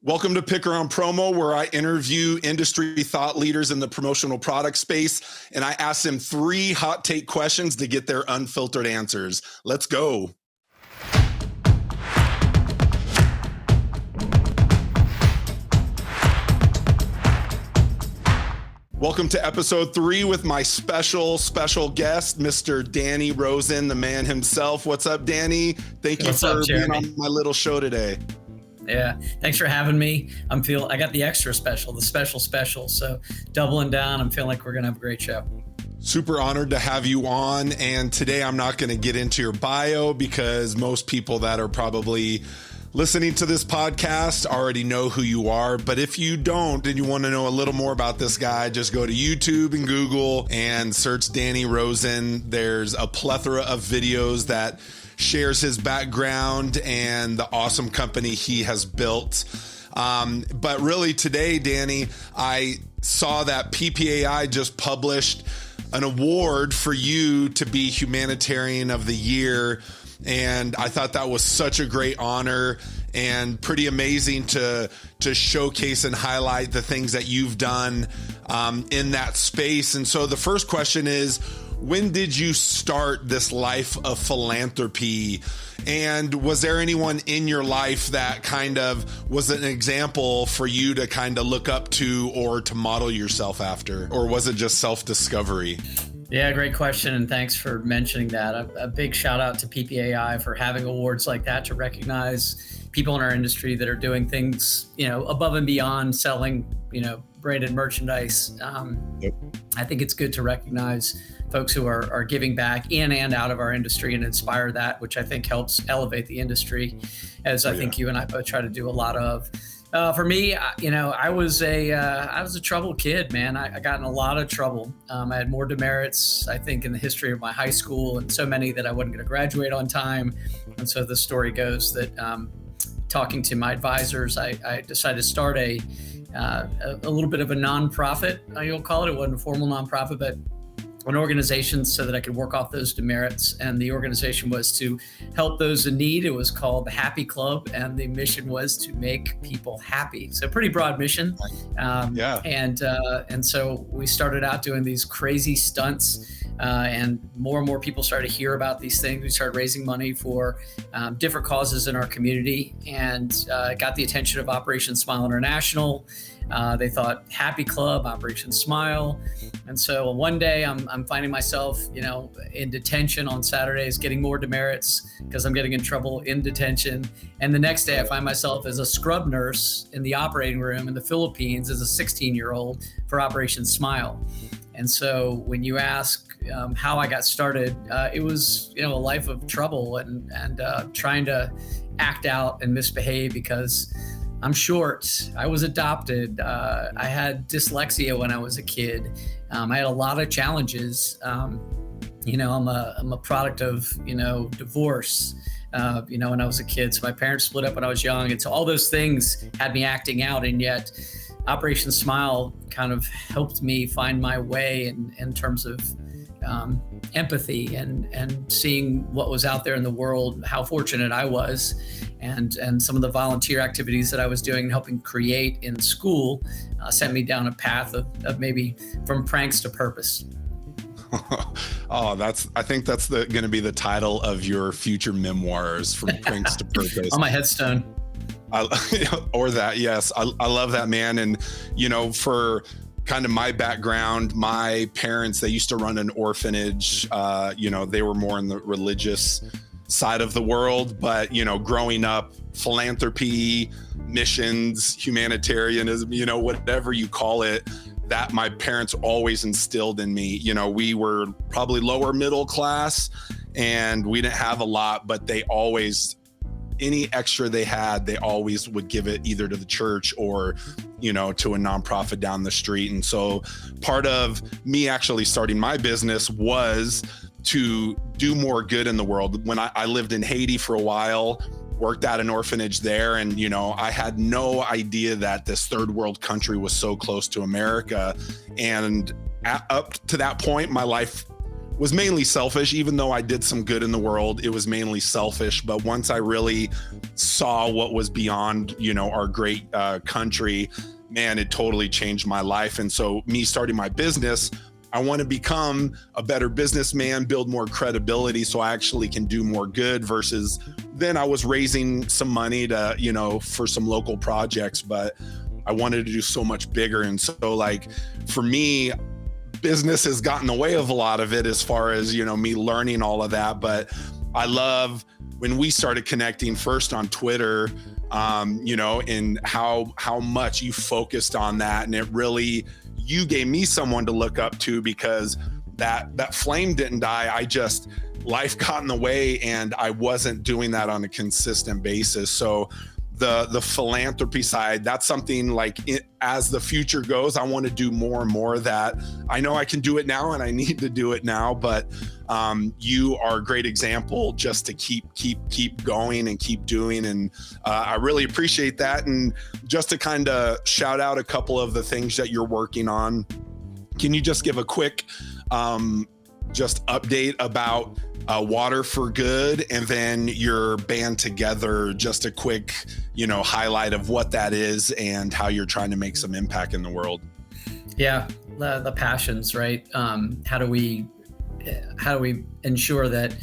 Welcome to PICK3R on Promo, where I interview industry thought leaders in the promotional product space, and I ask them 3 hot take questions to get their unfiltered answers. Let's go. Welcome to episode 3 with my special guest, Mr. Danny Rosin, the man himself. What's up, Danny? Thank you for being on my little show today. Yeah, thanks for having me. I got the extra special, the special. So doubling down, I'm feeling like we're gonna have a great show. Super honored to have you on. And today I'm not going to get into your bio because most people that are probably listening to this podcast already know who you are. But if you don't and you want to know a little more about this guy, just go to YouTube and Google and search Danny Rosin. There's a plethora of videos that shares his background and the awesome company he has built. But really today, Danny, I saw that PPAI just published an award for you to be Humanitarian of the Year. And I thought that was such a great honor and pretty amazing to showcase and highlight the things that you've done in that space. And so the first question is, when did you start this life of philanthropy? And was there anyone in your life that kind of was an example for you to kind of look up to or to model yourself after? Or was it just self-discovery? Yeah, great question. And thanks for mentioning that. A big shout out to PPAI for having awards like that to recognize people in our industry that are doing things, above and beyond selling, branded merchandise. I think it's good to recognize folks who are giving back in and out of our industry and inspire that, which I think helps elevate the industry, as I think you and I both try to do a lot of. For me, I was a troubled kid, man. I got in a lot of trouble. I had more demerits, I think, in the history of my high school, and so many that I wasn't going to graduate on time. And so the story goes that talking to my advisors, I decided to start a little bit of a nonprofit, you'll call it. It wasn't a formal nonprofit, but an organization so that I could work off those demerits. And the organization was to help those in need. It was called the Happy Club, and the mission was to make people happy. So pretty broad mission. And so we started out doing these crazy stunts, and more people started to hear about these things. We started raising money for different causes in our community, and got the attention of Operation Smile International. They thought Happy Club, Operation Smile. And so one day I'm finding myself, in detention on Saturdays, getting more demerits because I'm getting in trouble in detention. And the next day I find myself as a scrub nurse in the operating room in the Philippines as a 16-year-old for Operation Smile. And so when you ask how I got started, it was, a life of trouble and trying to act out and misbehave because I'm short. I was adopted. I had dyslexia when I was a kid. I had a lot of challenges. I'm a product of, divorce, when I was a kid. So my parents split up when I was young. And so all those things had me acting out. And yet Operation Smile kind of helped me find my way in terms of empathy and seeing what was out there in the world, how fortunate I was, and some of the volunteer activities that I was doing, helping create in school, sent me down a path of maybe from pranks to purpose. I think that's going to be the title of your future memoirs, From Pranks to Purpose. On my headstone. Or that, yes. I love that, man. And, for kind of my background, my parents, they used to run an orphanage. They were more in the religious side of the world, but, growing up, philanthropy, missions, humanitarianism, whatever you call it, that my parents always instilled in me. We were probably lower middle class and we didn't have a lot, but they always, any extra they had, they always would give it either to the church or, to a nonprofit down the street. And so part of me actually starting my business was to do more good in the world. When I lived in Haiti for a while, worked at an orphanage there, and I had no idea that this third world country was so close to America. And up to that point, my life was mainly selfish. Even though I did some good in the world, it was mainly selfish. But once I really saw what was beyond, our great country, man, it totally changed my life. And so me starting my business, I want to become a better businessman, build more credibility so I actually can do more good, versus then I was raising some money to, for some local projects, but I wanted to do so much bigger. And so like for me, business has gotten in the way of a lot of it as far as, me learning all of that. But I love when we started connecting first on Twitter, and how much you focused on that. And it really, you gave me someone to look up to, because that flame didn't die. Life got in the way and I wasn't doing that on a consistent basis. So the philanthropy side, that's something like as the future goes, I want to do more and more of that. I know I can do it now and I need to do it now, but you are a great example just to keep going and keep doing. And I really appreciate that. And just to kind of shout out a couple of the things that you're working on, can you just give a quick just update about Water for Good, and then your band Together, just a quick, highlight of what that is and how you're trying to make some impact in the world? Yeah, the passions, right? How do we ensure that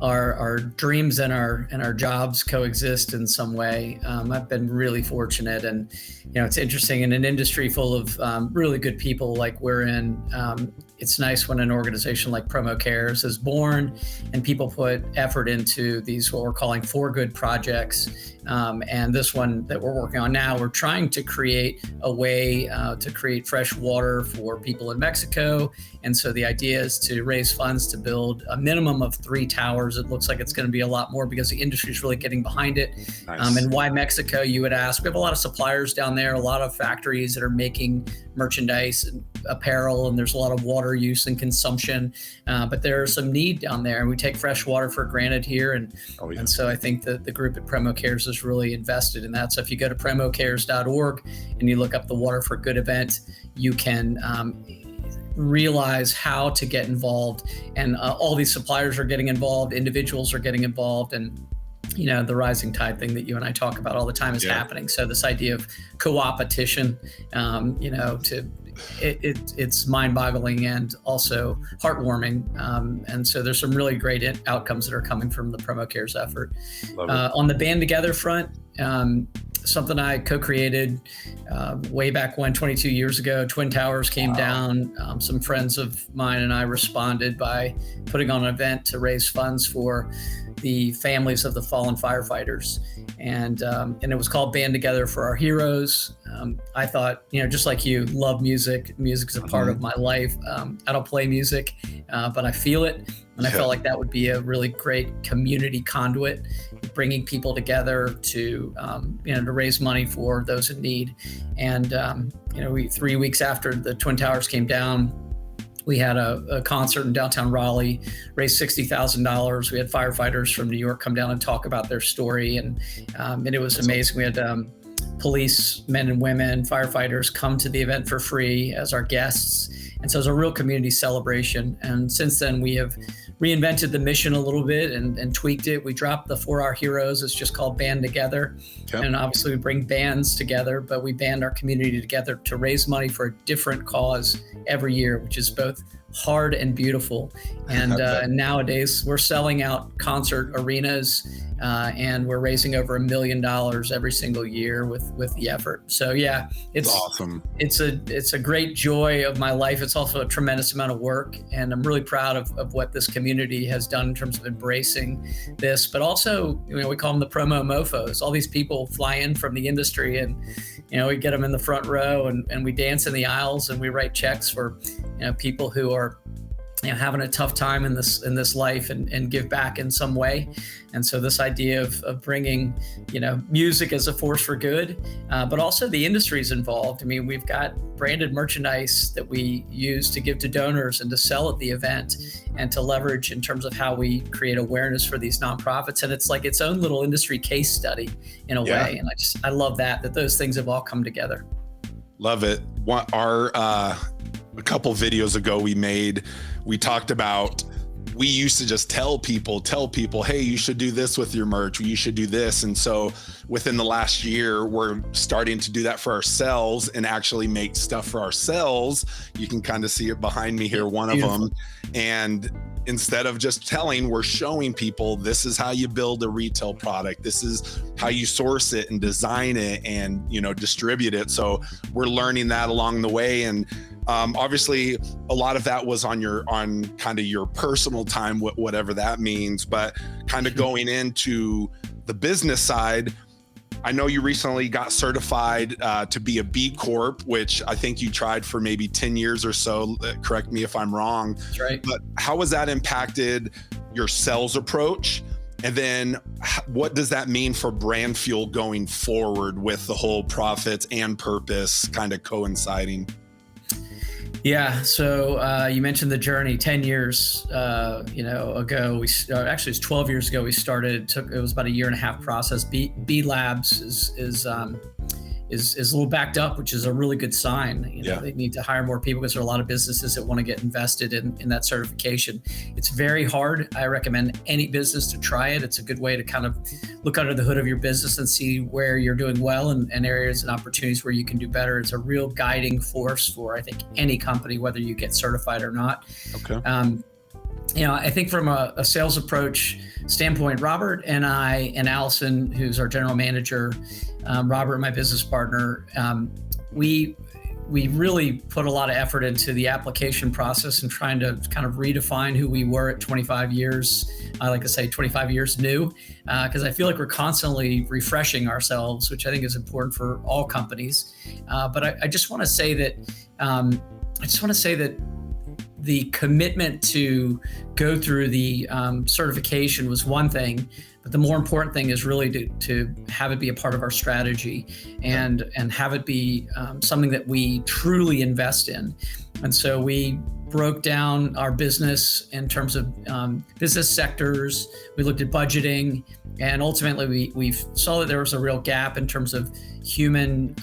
our dreams and our jobs coexist in some way? I've been really fortunate, and it's interesting in an industry full of really good people like we're in. It's nice when an organization like Promo Cares is born and people put effort into these, what we're calling for good projects. And this one that we're working on now, we're trying to create a way to create fresh water for people in Mexico. And so the idea is to raise funds to build a minimum of 3 towers. It looks like it's going to be a lot more because the industry is really getting behind it. Nice. And why Mexico, you would ask? We have a lot of suppliers down there, a lot of factories that are making merchandise and apparel, and there's a lot of water use and consumption, but there's some need down there, and we take fresh water for granted here. And so I think that the group at Promo Cares is really invested in that. So if you go to promocares.org and you look up the Water for Good event, you can realize how to get involved. And all these suppliers are getting involved, individuals are getting involved, and the rising tide thing that you and I talk about all the time is happening. So this idea of co-opetition, it's mind-boggling and also heartwarming. And so there's some really great outcomes that are coming from the Promo Cares effort. On the Band Together front, something I co-created way back when, 22 years ago. Twin Towers came down. Some friends of mine and I responded by putting on an event to raise funds for the families of the fallen firefighters. And it was called Band Together for Our Heroes. I thought, just like you, love music. Music is a part of my life. I don't play music, but I feel it. And I felt like that would be a really great community conduit, bringing people together to raise money for those in need. And, 3 weeks after the Twin Towers came down, we had a concert in downtown Raleigh, raised $60,000. We had firefighters from New York come down and talk about their story. And it was amazing. We had police, men and women, firefighters come to the event for free as our guests. And so it was a real community celebration. And since then, we have reinvented the mission a little bit and tweaked it. We dropped the For Our Heroes. It's just called Band Together. Yep. And obviously we bring bands together, but we band our community together to raise money for a different cause every year, which is both hard and beautiful. And nowadays we're selling out concert arenas and we're raising over $1 million every single year with the effort. So yeah, it's awesome. It's a great joy of my life. It's also a tremendous amount of work, and I'm really proud of what this community has done in terms of embracing this. But also, we call them the promo mofos. All these people fly in from the industry, and we get them in the front row, and we dance in the aisles, and we write checks for people who are having a tough time in this life and give back in some way. And so this idea of bringing, music as a force for good, but also the industry's involved. I mean, we've got branded merchandise that we use to give to donors and to sell at the event and to leverage in terms of how we create awareness for these nonprofits. And it's like its own little industry case study in a way. And I love that those things have all come together. Love it. A couple videos ago we talked about we used to just tell people, hey, you should do this with your merch, you should do this. And so within the last year, we're starting to do that for ourselves and actually make stuff for ourselves. You can kind of see it behind me here, one of them. And instead of just telling, we're showing people, this is how you build a retail product. This is how you source it and design it and, distribute it. So we're learning that along the way. And obviously a lot of that was on kind of your personal time, whatever that means, but kind of going into the business side. I know you recently got certified to be a B-Corp, which I think you tried for maybe 10 years or so. Correct me if I'm wrong. That's right. But how has that impacted your sales approach? And then what does that mean for Brand Fuel going forward with the whole profits and purpose kind of coinciding? Yeah. So you mentioned the journey. 10 years, ago, actually it's 12 years ago we started. It was about a year and a half process. B Labs is a little backed up, which is a really good sign. They need to hire more people because there are a lot of businesses that want to get invested in that certification. It's very hard. I recommend any business to try it. It's a good way to kind of look under the hood of your business and see where you're doing well and areas and opportunities where you can do better. It's a real guiding force for, I think, any company, whether you get certified or not. Okay. I think from a sales approach standpoint, Robert and I and Allison, who's our general manager, Robert, my business partner, we really put a lot of effort into the application process and trying to kind of redefine who we were at 25 years. I like to say 25 years new, because I feel like we're constantly refreshing ourselves, which I think is important for all companies. But I just want to say that the commitment to go through the certification was one thing, but the more important thing is really to have it be a part of our strategy and have it be something that we truly invest in. And so we broke down our business in terms of business sectors. We looked at budgeting, and ultimately we saw that there was a real gap in terms of human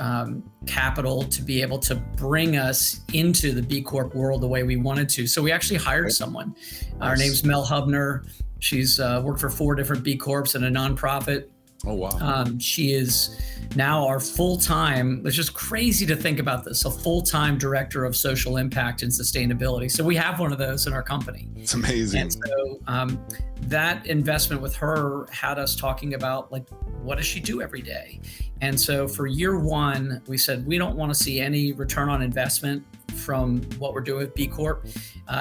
capital to be able to bring us into the B-Corp world the way we wanted to. So we actually hired someone. Nice. Her name's Mel Hubner. She's worked for 4 different B-Corps and a nonprofit. Oh, wow. She is now our full-time, it's just crazy to think about this, a full-time director of social impact and sustainability. So we have one of those in our company. It's amazing. And so that investment with her had us talking about, like, what does she do every day? And so for year 1, we said, we don't want to see any return on investment from what we're doing with B-Corp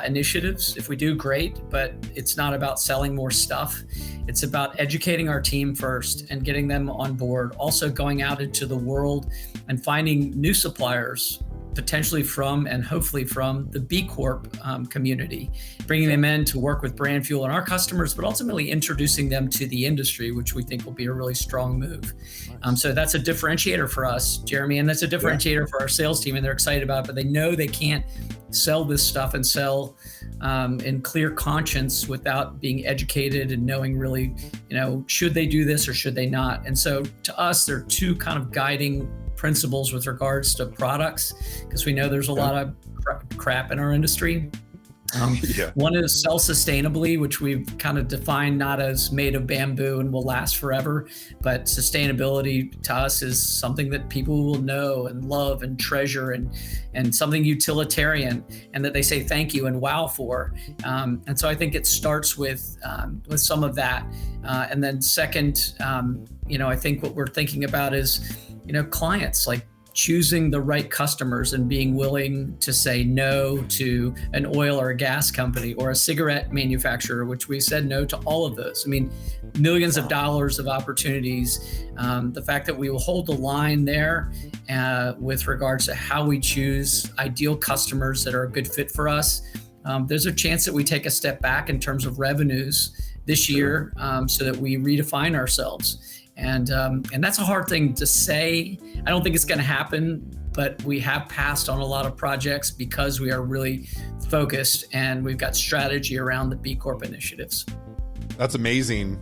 initiatives. If we do, great, but it's not about selling more stuff. It's about educating our team first and getting them on board. Also going out into the world and finding new suppliers, potentially from and hopefully from the B-Corp community, bringing them in to work with Brand Fuel and our customers, but ultimately introducing them to the industry, which we think will be a really strong move. So that's a differentiator for us, Jeremy, and that's a differentiator for our sales team, and they're excited about it, but they know they can't sell this stuff and sell in clear conscience without being educated and knowing really, should they do this or should they not? And so to us, there are 2 kind of guiding principles with regards to products, because we know there's a lot of crap in our industry. One is sell sustainably, which we've kind of defined not as made of bamboo and will last forever, but sustainability to us is something that people will know and love and treasure and something utilitarian, and that they say thank you and wow for. And so I think it starts with some of that. And then second, I think what we're thinking about is, clients, like choosing the right customers and being willing to say no to an oil or a gas company or a cigarette manufacturer, which we said no to all of those. I mean, millions of dollars of opportunities. The fact that we will hold the line there with regards to how we choose ideal customers that are a good fit for us. There's a chance that we take a step back in terms of revenues this year so that we redefine ourselves. And that's a hard thing to say. I don't think it's going to happen, but we have passed on a lot of projects because we are really focused and we've got strategy around the B-Corp initiatives. That's amazing.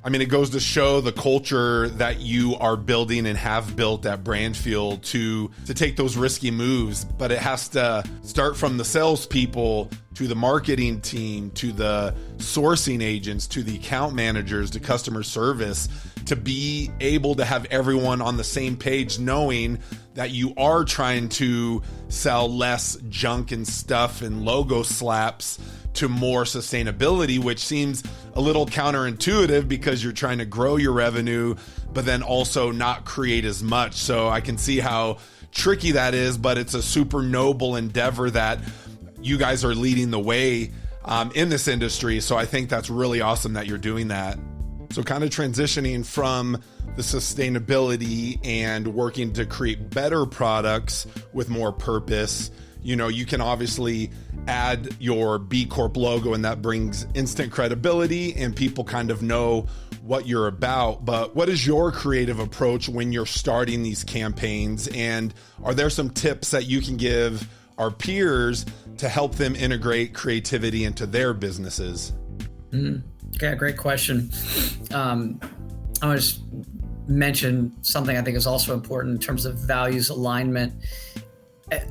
I mean, it goes to show the culture that you are building and have built at Brand Fuel to take those risky moves, but it has to start from the salespeople to the marketing team, to the sourcing agents, to the account managers, to customer service, to be able to have everyone on the same page, knowing that you are trying to sell less junk and stuff and logo slaps to more sustainability, which seems a little counterintuitive because you're trying to grow your revenue, but then also not create as much. So I can see how tricky that is, but it's a super noble endeavor that you guys are leading the way in this industry. So I think that's really awesome that you're doing that. So kind of transitioning from the sustainability and working to create better products with more purpose, you know, you can obviously add your B-Corp logo and that brings instant credibility and people kind of know what you're about. But what is your creative approach when you're starting these campaigns? And are there some tips that you can give our peers to help them integrate creativity into their businesses? Okay, great question. I want to mention something I think is also important in terms of values alignment.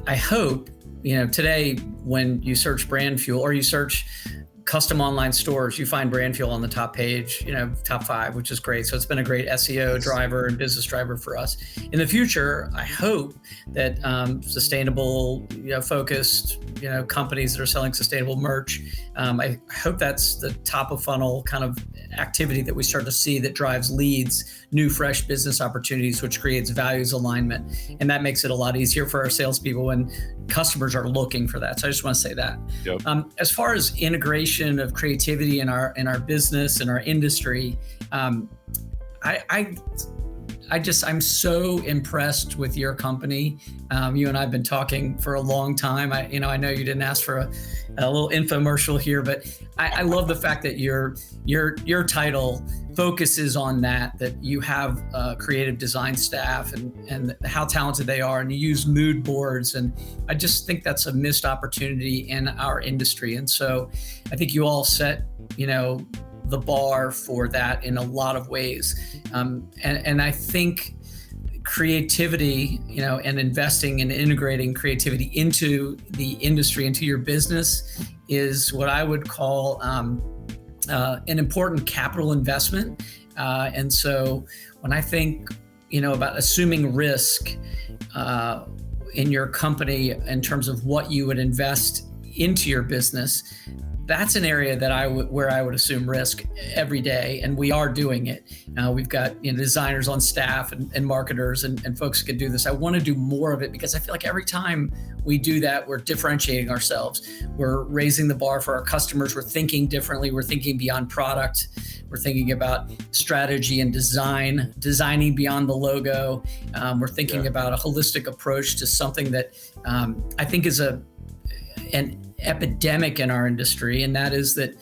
I hope, you know, today when you search brand fuel or you search custom online stores, you find brand fuel on the top page, you know, top 5, which is great. So it's been a great SEO driver and business driver for us. In the future, I hope that sustainable, you know, focused, you know, companies that are selling sustainable merch, I hope that's the top of funnel kind of activity that we start to see that drives leads, new, fresh business opportunities, which creates values alignment. And that makes it a lot easier for our salespeople when customers are looking for that. So I just want to say that. Yep. As far as integration of creativity in our business and our industry, I'm so impressed with your company. You and I have been talking for a long time. I know you didn't ask for a little infomercial here, but I love the fact that your title focuses on that you have a creative design staff and how talented they are, and you use mood boards. And I just think that's a missed opportunity in our industry. And so I think you all set, you know, the bar for that in a lot of ways. And I think creativity, you know, and investing and integrating creativity into the industry, into your business is what I would call an important capital investment. And so when I think, you know, about assuming risk in your company in terms of what you would invest into your business, that's an area that where I would assume risk every day, and we are doing it. We've got, you know, designers on staff and marketers and folks who can do this. I want to do more of it because I feel like every time we do that, we're differentiating ourselves. We're raising the bar for our customers. We're thinking differently. We're thinking beyond product. We're thinking about strategy and designing beyond the logo. We're thinking about a holistic approach to something that I think is an epidemic in our industry, and that is that,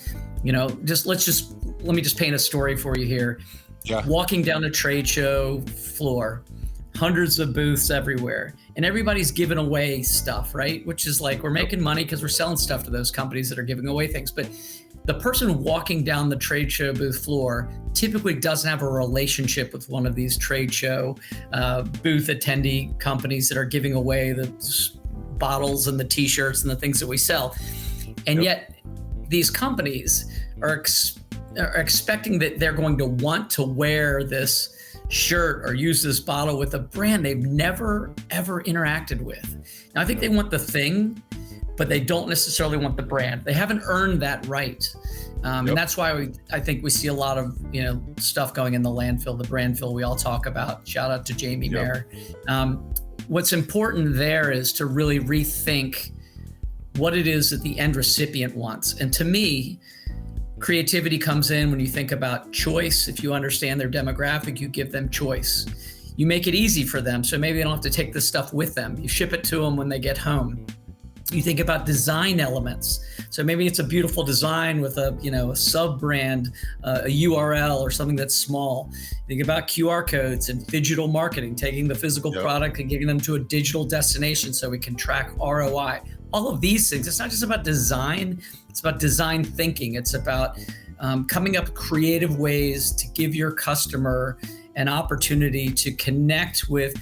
you know, let me just paint a story for you here. Yeah. Walking down a trade show floor, hundreds of booths everywhere, and everybody's giving away stuff, right? Which is like, we're making money because we're selling stuff to those companies that are giving away things. But the person walking down the trade show booth floor typically doesn't have a relationship with one of these trade show booth attendee companies that are giving away the bottles and the t-shirts and the things that we sell. And yet these companies are expecting that they're going to want to wear this shirt or use this bottle with a brand they've never, ever interacted with. Now, I think they want the thing, but they don't necessarily want the brand. They haven't earned that right. And that's why I think we see a lot of, you know, stuff going in the landfill, the brand fill we all talk about. Shout out to Jamie Mayer. What's important there is to really rethink what it is that the end recipient wants. And to me, creativity comes in when you think about choice. If you understand their demographic, you give them choice. You make it easy for them, so maybe they don't have to take this stuff with them. You ship it to them when they get home. You think about design elements. So maybe it's a beautiful design with a, you know, a sub brand, a URL or something that's small. Think about QR codes and digital marketing, taking the physical product and getting them to a digital destination so we can track ROI. All of these things, it's not just about design, it's about design thinking. It's about coming up with creative ways to give your customer an opportunity to connect with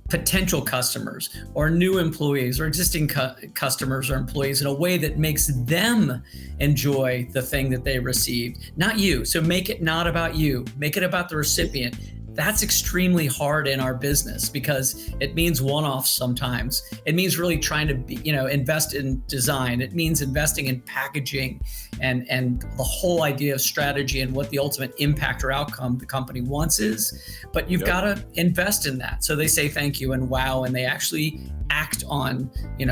potential customers or new employees or existing customers or employees in a way that makes them enjoy the thing that they received, not you. So make it not about you, make it about the recipient. That's extremely hard in our business because it means one-offs sometimes. It means really trying to invest in design. It means investing in packaging and the whole idea of strategy and what the ultimate impact or outcome the company wants is. But you've got to invest in that. So they say thank you and wow, and they actually act on,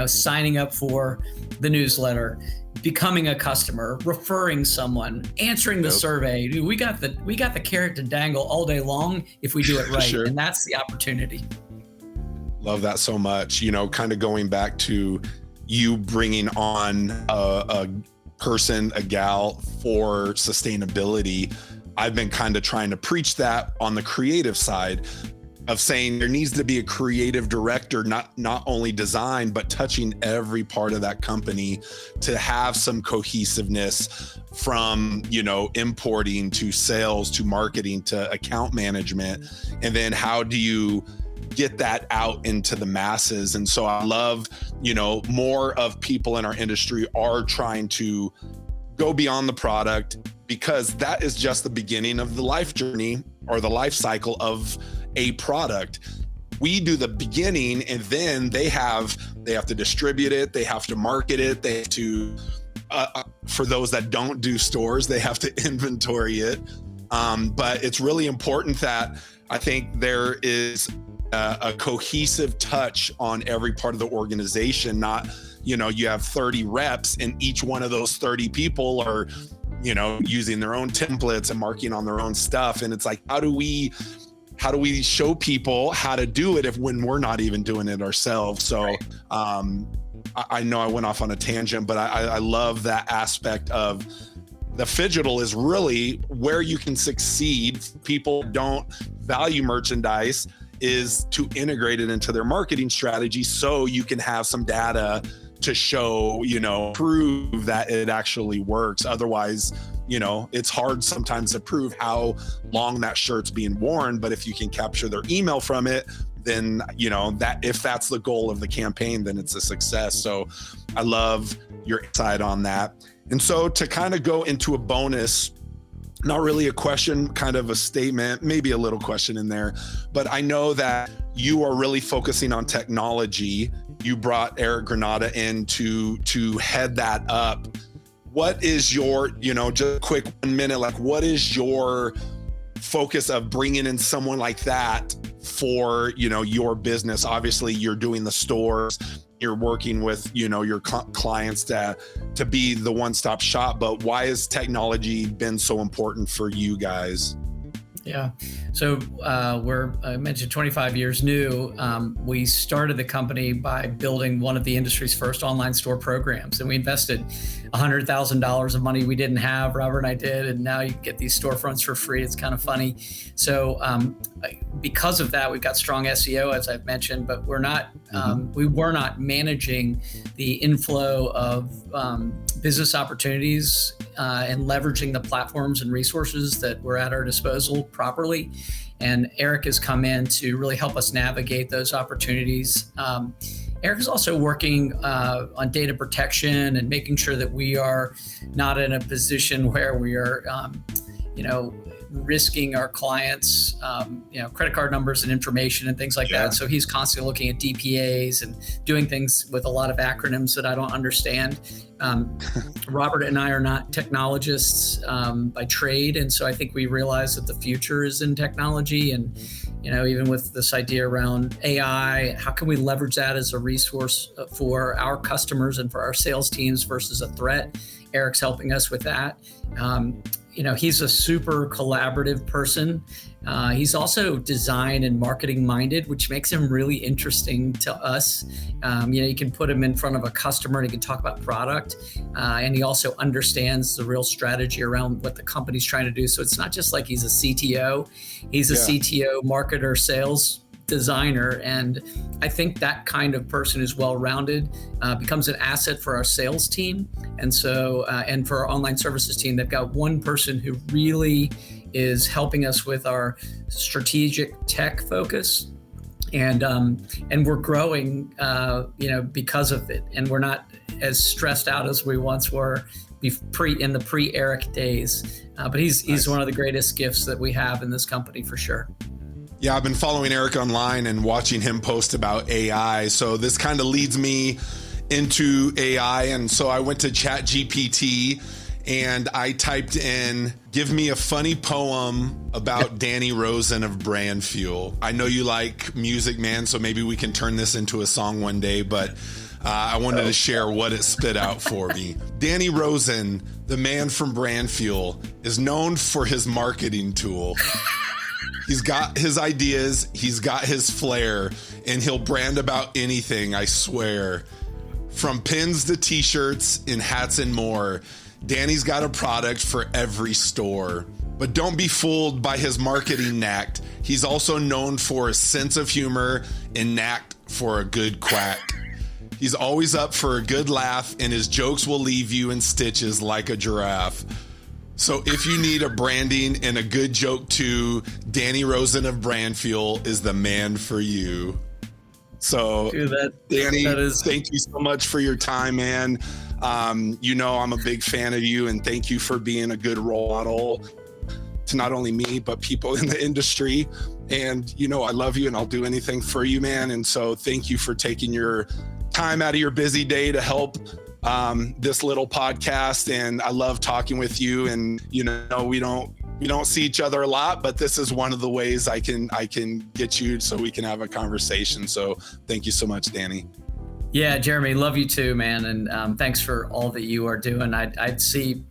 signing up for the newsletter, becoming a customer, referring someone, answering the survey. Dude, we got the carrot to dangle all day long if we do it right. Sure. And that's the opportunity. Love that so much. Kind of going back to you bringing on a person, a gal for sustainability. I've been kind of trying to preach that on the creative side of saying there needs to be a creative director, not only design, but touching every part of that company to have some cohesiveness from, importing to sales, to marketing, to account management. And then how do you get that out into the masses? And so I love, more of people in our industry are trying to go beyond the product, because that is just the beginning of the life journey or the life cycle of a product. We do the beginning, and then they have to distribute it, they have to market it, they have to for those that don't do stores, they have to inventory it. But it's really important that I think there is a cohesive touch on every part of the organization. Not, you have 30 reps and each one of those 30 people are, using their own templates and marking on their own stuff. And it's like, how do we show people how to do it when we're not even doing it ourselves? So I know I went off on a tangent, but I love that aspect of the Phygital is really where you can succeed. People don't value merchandise is to integrate it into their marketing strategy so you can have some data to show, prove that it actually works. Otherwise, it's hard sometimes to prove how long that shirt's being worn. But if you can capture their email from it, then, that if that's the goal of the campaign, then it's a success. So I love your insight on that. And so to kind of go into a bonus, not really a question, kind of a statement, maybe a little question in there, but I know that you are really focusing on technology. You brought Eric Granada in to head that up. What is your, just a quick 1 minute, what is your focus of bringing in someone like that for, your business? Obviously you're doing the stores, you're working with, your clients to be the one-stop shop, but why has technology been so important for you guys? Yeah. So I mentioned 25 years new. We started the company by building one of the industry's first online store programs. And we invested $100,000 of money we didn't have, Robert and I did. And now you can get these storefronts for free. It's kind of funny. So because of that, we've got strong SEO, as I've mentioned, but we were not managing the inflow of business opportunities and leveraging the platforms and resources that were at our disposal properly. And Eric has come in to really help us navigate those opportunities. Eric is also working on data protection and making sure that we are not in a position where we are, risking our clients, credit card numbers and information and things like that. So he's constantly looking at DPAs and doing things with a lot of acronyms that I don't understand. Robert and I are not technologists by trade. And so I think we realize that the future is in technology. And, even with this idea around AI, how can we leverage that as a resource for our customers and for our sales teams versus a threat? Eric's helping us with that. He's a super collaborative person. He's also design and marketing minded, which makes him really interesting to us. You can put him in front of a customer and he can talk about product. And he also understands the real strategy around what the company's trying to do. So it's not just like he's a CTO. He's a CTO, marketer, sales designer. And I think that kind of person who's well-rounded becomes an asset for our sales team. And so, and for our online services team, they've got one person who really is helping us with our strategic tech focus. and we're growing, because of it, and we're not as stressed out as we once were in the pre-Eric days. But he's Nice. one of the greatest gifts that we have in this company for sure. Yeah, I've been following Eric online and watching him post about AI. So this kind of leads me into AI. And so I went to ChatGPT and I typed in, give me a funny poem about Danny Rosin of Brand Fuel. I know you like music, man, so maybe we can turn this into a song one day, but I wanted to share what it spit out for me. Danny Rosin, the man from Brand Fuel, is known for his marketing tool. He's got his ideas, he's got his flair, and he'll brand about anything, I swear. From pins to t-shirts and hats and more, Danny's got a product for every store. But don't be fooled by his marketing knack. He's also known for a sense of humor and knack for a good quack. He's always up for a good laugh, and his jokes will leave you in stitches like a giraffe. So if you need a branding and a good joke too, Danny Rosin of Brand Fuel is the man for you. So Dude, Danny, thank you so much for your time, man. I'm a big fan of you, and thank you for being a good role model to not only me, but people in the industry. And, I love you and I'll do anything for you, man. And so thank you for taking your time out of your busy day to help this little podcast. And I love talking with you. And, we don't see each other a lot, but this is one of the ways I can get you so we can have a conversation. So thank you so much, Danny. Yeah, Jeremy, love you too, man. And thanks for all that you are doing. I'd see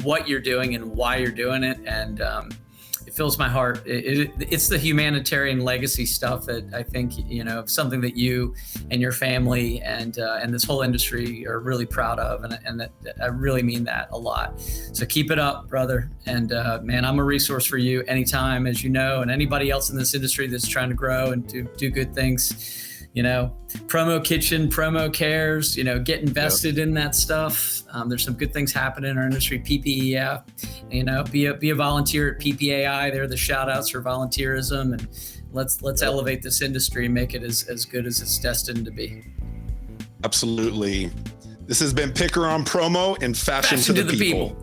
what you're doing and why you're doing it. And it fills my heart. It's the humanitarian legacy stuff that I think, something that you and your family and this whole industry are really proud of. And that I really mean that a lot. So keep it up, brother. And man, I'm a resource for you anytime, as you know, and anybody else in this industry that's trying to grow and do good things. Promo Kitchen, Promo Cares, get invested in that stuff. There's some good things happening in our industry. PPEF, be a volunteer at PPAI. They're the shout outs for volunteerism, and let's elevate this industry and make it as good as it's destined to be. Absolutely. This has been PICK3R on Promo and Fashion to the People.